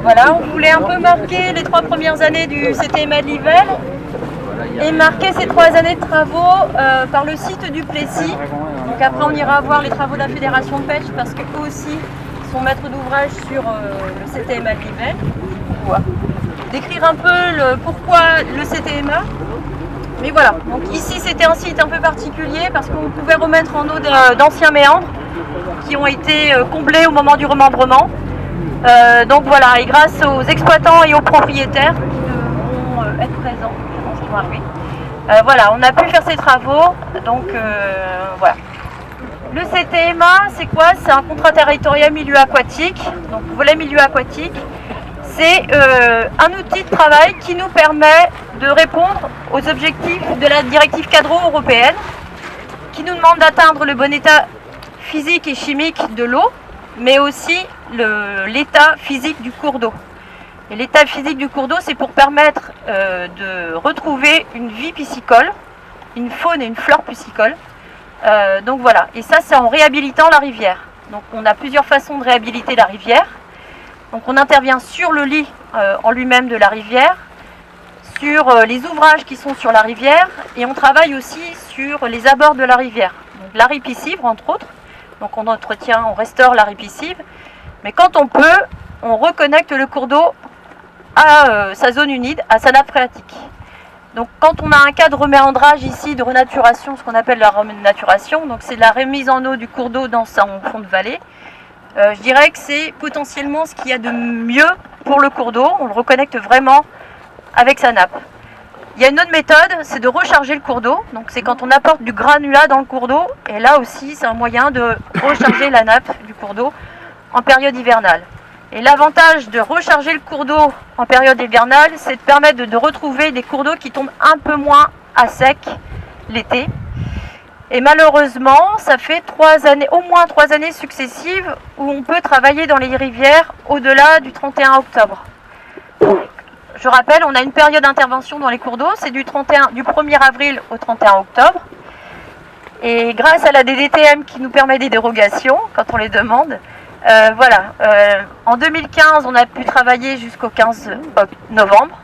Voilà, on voulait un peu marquer les 3 premières années du CTMA de Nivelles et marquer ces 3 années de travaux par le site du Plessis. Donc après on ira voir les travaux de la Fédération de pêche parce qu'eux aussi sont maîtres d'ouvrage sur le CTMA de Nivelles. Voilà. Décrire un peu pourquoi le CTMA. Mais voilà, donc ici c'était un site un peu particulier parce qu'on pouvait remettre en eau d'anciens méandres qui ont été comblés au moment du remembrement. Donc voilà, et grâce aux exploitants et aux propriétaires qui devront être présents, je pense qu'ils vont arriver. Voilà, on a pu faire ces travaux, donc voilà. Le CTMA, c'est quoi? C'est un contrat territorial milieu aquatique, donc volet milieu aquatique. C'est un outil de travail qui nous permet de répondre aux objectifs de la directive cadre européenne qui nous demande d'atteindre le bon état physique et chimique de l'eau, mais aussi l'état physique du cours d'eau. Et l'état physique du cours d'eau, c'est pour permettre de retrouver une vie piscicole, une faune et une flore piscicole. Donc voilà, et ça c'est en réhabilitant la rivière. Donc on a plusieurs façons de réhabiliter la rivière. Donc on intervient sur le lit en lui-même de la rivière, sur les ouvrages qui sont sur la rivière, et on travaille aussi sur les abords de la rivière. Donc la ripiscive entre autres, donc on entretient, on restaure la ripiscive, mais quand on peut, on reconnecte le cours d'eau à sa zone humide, à sa nappe phréatique. Donc quand on a un cas de reméandrage ici, de renaturation, ce qu'on appelle la renaturation, donc c'est la remise en eau du cours d'eau dans son fond de vallée, je dirais que c'est potentiellement ce qu'il y a de mieux pour le cours d'eau. On le reconnecte vraiment avec sa nappe. Il y a une autre méthode, c'est de recharger le cours d'eau. Donc c'est quand on apporte du granulat dans le cours d'eau. Et là aussi, c'est un moyen de recharger la nappe du cours d'eau en période hivernale. Et l'avantage de recharger le cours d'eau en période hivernale, c'est de permettre de retrouver des cours d'eau qui tombent un peu moins à sec l'été. Et malheureusement, ça fait au moins 3 années successives où on peut travailler dans les rivières au-delà du 31 octobre. Je rappelle, on a une période d'intervention dans les cours d'eau, c'est du 1er avril au 31 octobre. Et grâce à la DDTM qui nous permet des dérogations quand on les demande, voilà. En 2015, on a pu travailler jusqu'au 15 novembre.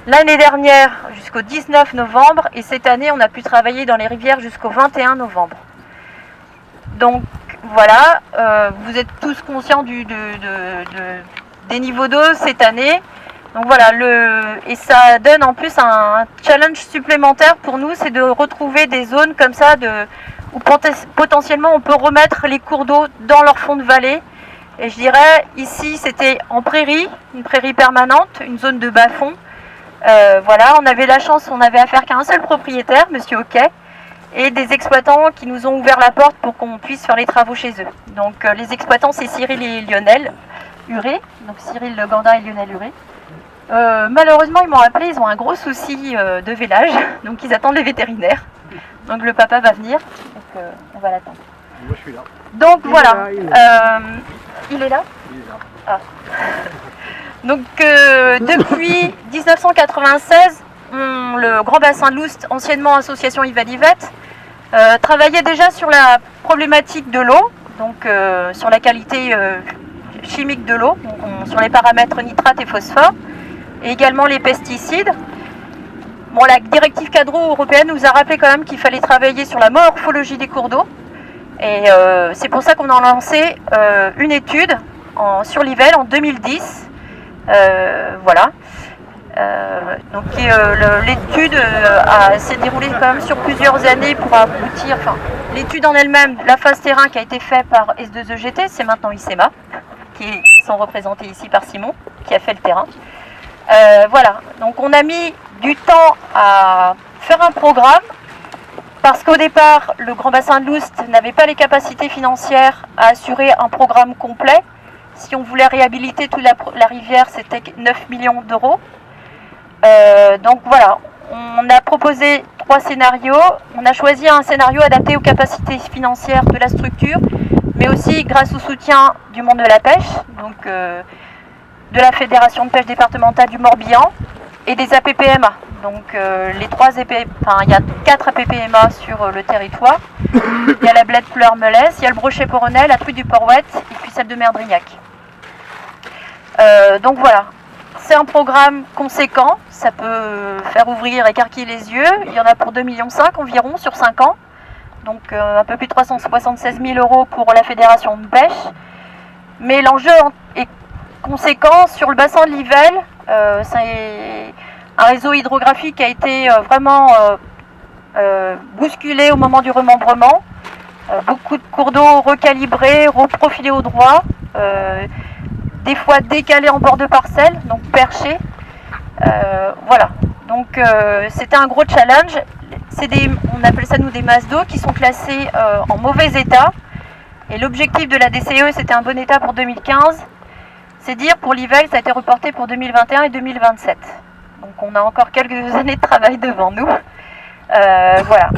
L'année dernière jusqu'au 19 novembre et cette année on a pu travailler dans les rivières jusqu'au 21 novembre. Donc voilà, vous êtes tous conscients des niveaux d'eau cette année. Donc voilà, et ça donne en plus un challenge supplémentaire pour nous, c'est de retrouver des zones comme ça où potentiellement on peut remettre les cours d'eau dans leur fond de vallée. Et je dirais ici c'était en prairie, une prairie permanente, une zone de bas-fond. Voilà, on avait la chance, on avait affaire qu'à un seul propriétaire, Monsieur Hoquet, et des exploitants qui nous ont ouvert la porte pour qu'on puisse faire les travaux chez eux. Donc les exploitants, c'est Cyril et Lionel Huré, donc Cyril Le Gandin et Lionel Huré. Malheureusement, ils m'ont appelé, ils ont un gros souci de vélage, donc ils attendent les vétérinaires. Donc le papa va venir, donc on va l'attendre. Moi je suis là. Donc voilà, il est là. Il est là. Ah. Donc depuis 1996, le Grand Bassin de l'Oust, anciennement Association Yvalivette, travaillait déjà sur la problématique de l'eau, donc sur la qualité chimique de l'eau, sur les paramètres nitrate et phosphore, et également les pesticides. Bon, la directive cadre européenne nous a rappelé quand même qu'il fallait travailler sur la morphologie des cours d'eau, et c'est pour ça qu'on a lancé une étude sur l'Yvel en 2010. Voilà. Donc l'étude s'est déroulée quand même sur plusieurs années pour aboutir. Enfin, l'étude en elle-même, la phase terrain qui a été faite par S2EGT, c'est maintenant ICEMA, qui sont représentés ici par Simon, qui a fait le terrain. Voilà. Donc on a mis du temps à faire un programme parce qu'au départ, le Grand Bassin de l'Oust n'avait pas les capacités financières à assurer un programme complet. Si on voulait réhabiliter toute la rivière, c'était 9 millions d'euros. Donc voilà, on a proposé 3 scénarios. On a choisi un scénario adapté aux capacités financières de la structure, mais aussi grâce au soutien du monde de la pêche, donc de la Fédération de pêche départementale du Morbihan et des APPMA. Donc les 3 il y a 4 APPMA sur le territoire. Il y a la Blette Fleur Melès, il y a le Brochet Poronel, la truite du Port-Ouette et puis celle de Merdrignac. Donc voilà, c'est un programme conséquent, ça peut faire ouvrir, écarquiller les yeux. Il y en a pour 2,5 millions environ sur 5 ans. Donc un peu plus de 376 000 € pour la fédération de pêche. Mais l'enjeu est conséquent sur le bassin de Livelle. C'est un réseau hydrographique qui a été vraiment bousculé au moment du remembrement. Beaucoup de cours d'eau recalibrés, reprofilés au droit, des fois décalés en bord de parcelle, donc perchés. Voilà, donc c'était un gros challenge. On appelle ça nous des masses d'eau qui sont classées en mauvais état. Et l'objectif de la DCE, c'était un bon état pour 2015. C'est dire pour Livelle, ça a été reporté pour 2021 et 2027. Donc on a encore quelques années de travail devant nous. Voilà.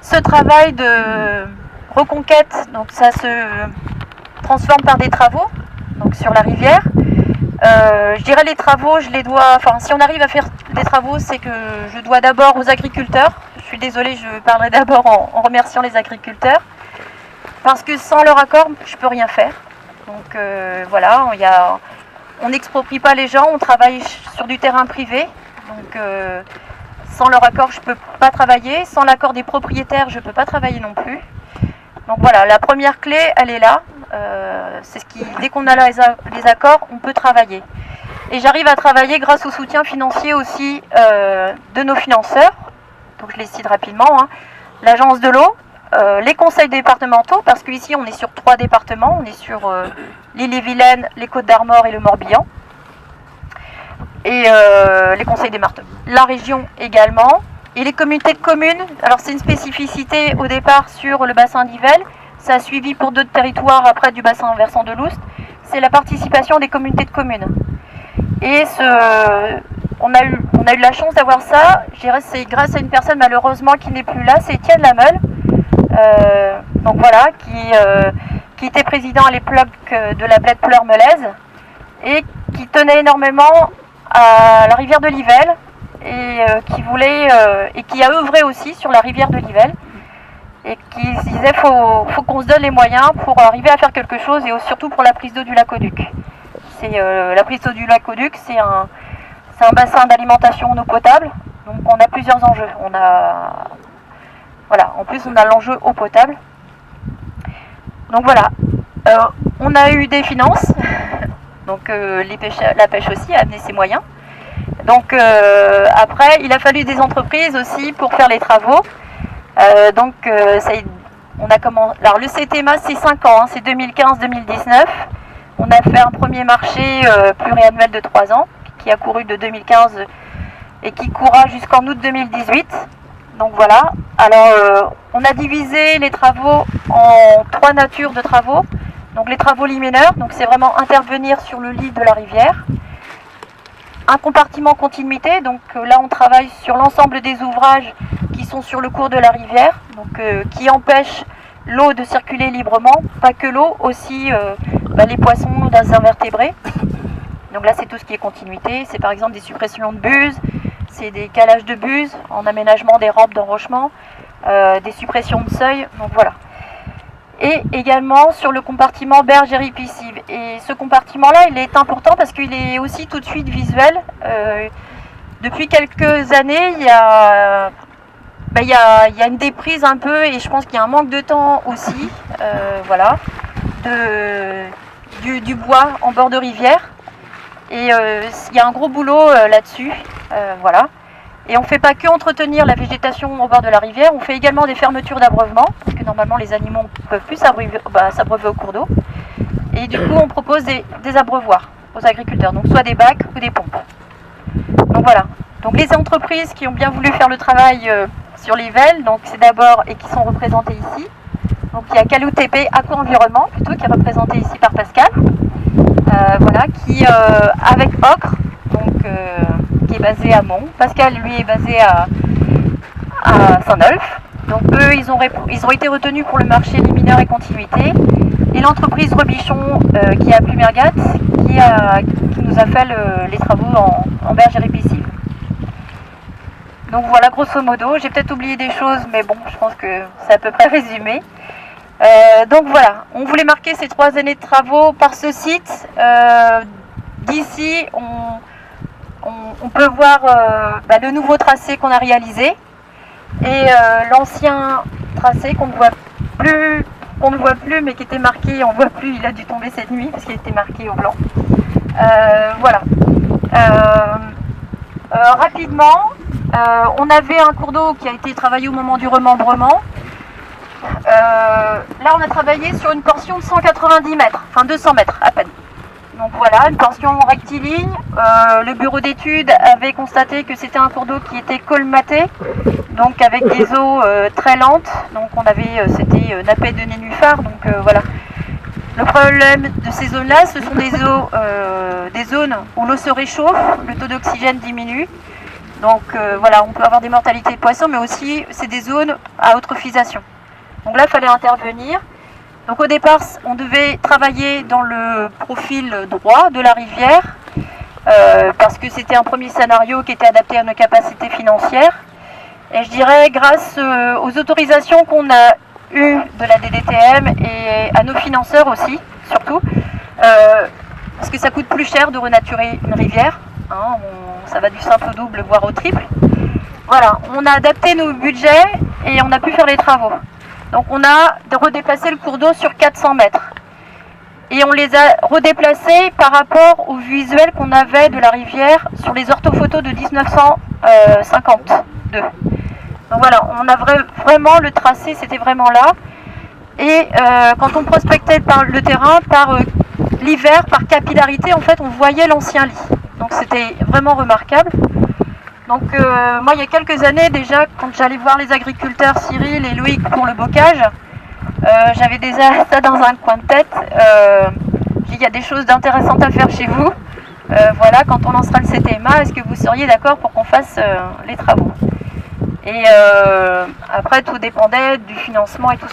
Ce travail de reconquête, donc ça se transforme par des travaux, donc sur la rivière. Je dirais les travaux, je les dois. Enfin, si on arrive à faire des travaux, c'est que je dois d'abord aux agriculteurs. Je suis désolée, je parlerai d'abord en remerciant les agriculteurs, parce que sans leur accord, je peux rien faire. Donc voilà, on n'exproprie pas les gens, on travaille sur du terrain privé. Donc sans leur accord, je ne peux pas travailler. Sans l'accord des propriétaires, je ne peux pas travailler non plus. Donc voilà, la première clé, elle est là. C'est dès qu'on a les accords, on peut travailler. Et j'arrive à travailler grâce au soutien financier aussi de nos financeurs. Donc je les cite rapidement. L'agence de l'eau, les conseils départementaux, parce qu'ici on est sur 3 départements. On est sur l'Ille-et-Vilaine, les Côtes-d'Armor et le Morbihan. Et les conseils départementaux. La région également. Et les communautés de communes. Alors c'est une spécificité au départ sur le bassin d'Yvel. Ça a suivi pour d'autres territoires après du bassin versant de l'Oust. C'est la participation des communautés de communes. Et on a eu la chance d'avoir ça. Je dirais c'est grâce à une personne malheureusement qui n'est plus là, c'est Étienne Lameule. Donc voilà, qui était président à l'époque de la Bled Pleur-Melaise et qui tenait énormément à la rivière de Livelle et qui a œuvré aussi sur la rivière de Livelle. Et qui se disait faut qu'on se donne les moyens pour arriver à faire quelque chose et surtout pour la prise d'eau du lac Auduc. La prise d'eau du lac Auduc, c'est un bassin d'alimentation en eau potable, donc on a plusieurs enjeux. En plus on a l'enjeu eau potable. Donc voilà, on a eu des finances, donc la pêche aussi a amené ses moyens. Donc après il a fallu des entreprises aussi pour faire les travaux. On a commencé. Alors le CTMA c'est 5 ans, c'est 2015-2019. On a fait un premier marché pluriannuel de 3 ans qui a couru de 2015 et qui courra jusqu'en août 2018. Donc voilà. Alors on a divisé les travaux en 3 natures de travaux. Donc les travaux liminaires, donc c'est vraiment intervenir sur le lit de la rivière. Un compartiment continuité, donc là on travaille sur l'ensemble des ouvrages qui sont sur le cours de la rivière, donc qui empêchent l'eau de circuler librement, pas que l'eau, aussi les poissons, les invertébrés. Donc là c'est tout ce qui est continuité, c'est par exemple des suppressions de buses, c'est des calages de buses, en aménagement des rampes d'enrochement, des suppressions de seuil, donc voilà. Et également sur le compartiment berge et ripiscive. Et ce compartiment-là, il est important parce qu'il est aussi tout de suite visuel. Depuis quelques années, il y a une déprise un peu et je pense qu'il y a un manque de temps aussi, du bois en bord de rivière. Et il y a un gros boulot là-dessus, voilà. Et on ne fait pas que entretenir la végétation au bord de la rivière, on fait également des fermetures d'abreuvement, parce que normalement les animaux ne peuvent plus s'abreuver au cours d'eau. Et du coup on propose des abreuvoirs aux agriculteurs, donc soit des bacs ou des pompes. Donc voilà, donc les entreprises qui ont bien voulu faire le travail sur Livelle, donc c'est d'abord, et qui sont représentées ici. Donc il y a Calou TP Aqua Environnement, plutôt, qui est représenté ici par Pascal. Qui avec Ocre, qui est basé à Mont. Pascal, lui, est basé à Saint-Nolf. Donc eux, ils ont été retenus pour le marché liminaire et continuité. Et l'entreprise Rebichon, qui est à Plumergat, qui nous a fait les travaux en berge et ripiscive. Donc voilà, grosso modo. J'ai peut-être oublié des choses, mais bon, je pense que c'est à peu près résumé. Donc voilà, on voulait marquer ces 3 années de travaux par ce site. d'ici, on peut voir le nouveau tracé qu'on a réalisé et l'ancien tracé qu'on ne voit plus, mais qui était marqué, on ne voit plus, il a dû tomber cette nuit parce qu'il était marqué au blanc. Voilà. Rapidement, on avait un cours d'eau qui a été travaillé au moment du remembrement. Là, on a travaillé sur une portion de 190 mètres, enfin 200 mètres à peine. Donc voilà, une portion rectiligne. Le bureau d'études avait constaté que c'était un cours d'eau qui était colmaté, donc avec des eaux très lentes. Donc c'était nappé de nénuphar. Donc voilà. Le problème de ces zones-là, ce sont des zones où l'eau se réchauffe, le taux d'oxygène diminue. Donc voilà, on peut avoir des mortalités de poissons, mais aussi c'est des zones à eutrophisation. Donc là, il fallait intervenir. Donc au départ, on devait travailler dans le profil droit de la rivière, parce que c'était un premier scénario qui était adapté à nos capacités financières. Et je dirais, grâce aux autorisations qu'on a eues de la DDTM et à nos financeurs aussi, surtout, parce que ça coûte plus cher de renaturer une rivière. Hein, ça va du simple au double, voire au triple. Voilà, on a adapté nos budgets et on a pu faire les travaux. Donc on a redéplacé le cours d'eau sur 400 mètres. Et on les a redéplacés par rapport au visuel qu'on avait de la rivière sur les orthophotos de 1952. Donc voilà, on a vraiment le tracé, c'était vraiment là. Et quand on prospectait le terrain, par l'hiver, par capillarité, en fait, on voyait l'ancien lit. Donc c'était vraiment remarquable. Donc moi, il y a quelques années déjà, quand j'allais voir les agriculteurs Cyril et Loïc pour le bocage, j'avais déjà ça dans un coin de tête. Il y a des choses d'intéressantes à faire chez vous. Voilà, quand on lancera le CTMA, est-ce que vous seriez d'accord pour qu'on fasse les travaux? Et après, tout dépendait du financement et tout ça.